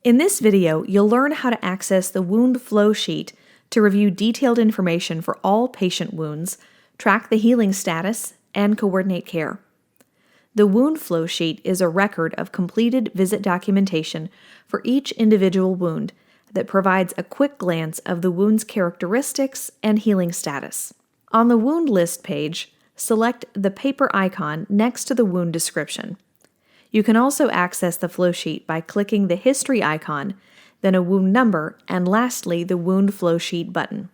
In this video, you'll learn how to access the wound flow sheet to review detailed information for all patient wounds, track the healing status, and coordinate care. The wound flow sheet is a record of completed visit documentation for each individual wound that provides a quick glance of the wound's characteristics and healing status. On the wound list page, select the paper icon next to the wound description. You can also access the flow sheet by clicking the history icon, then a wound number, and lastly the wound flow sheet button.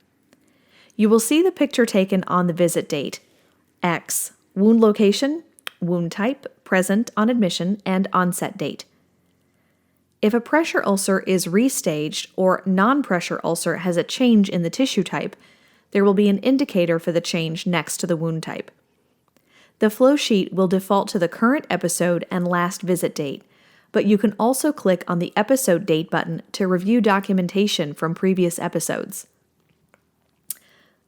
You will see the picture taken on the visit date, X, wound location, wound type, present on admission, and onset date. If a pressure ulcer is restaged or non-pressure ulcer has a change in the tissue type, there will be an indicator for the change next to the wound type. The flow sheet will default to the current episode and last visit date, but you can also click on the episode date button to review documentation from previous episodes.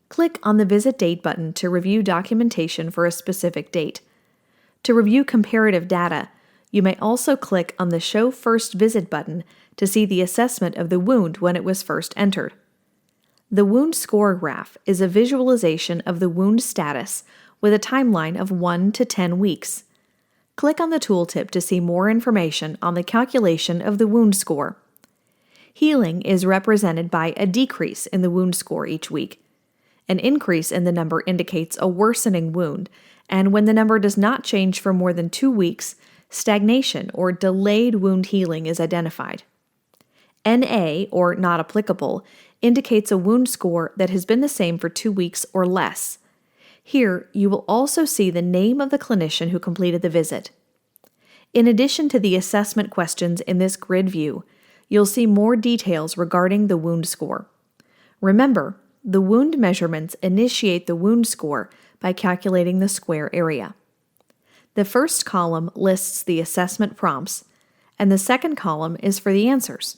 Click on the visit date button to review documentation for a specific date. To review comparative data, you may also click on the Show First Visit button to see the assessment of the wound when it was first entered. The wound score graph is a visualization of the wound status with a timeline of 1 to 10 weeks. Click on the tooltip to see more information on the calculation of the wound score. Healing is represented by a decrease in the wound score each week. An increase in the number indicates a worsening wound, and when the number does not change for more than 2 weeks, stagnation or delayed wound healing is identified. NA, or not applicable, indicates a wound score that has been the same for 2 weeks or less. Here, you will also see the name of the clinician who completed the visit. In addition to the assessment questions in this grid view, you'll see more details regarding the wound score. Remember, the wound measurements initiate the wound score by calculating the square area. The first column lists the assessment prompts, and the second column is for the answers.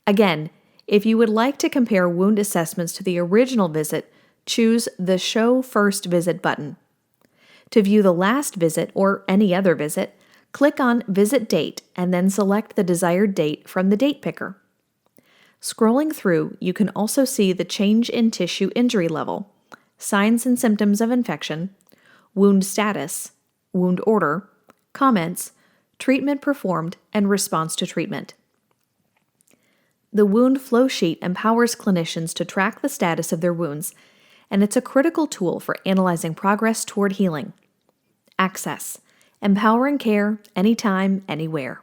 Again, if you would like to compare wound assessments to the original visit, choose the Show First Visit button. To view the last visit or any other visit, click on Visit Date and then select the desired date from the date picker. Scrolling through, you can also see the change in tissue injury level, signs and symptoms of infection, wound status, wound order, comments, treatment performed, and response to treatment. The wound flow sheet empowers clinicians to track the status of their wounds, and it's a critical tool for analyzing progress toward healing. Axxess, empowering care anytime, anywhere.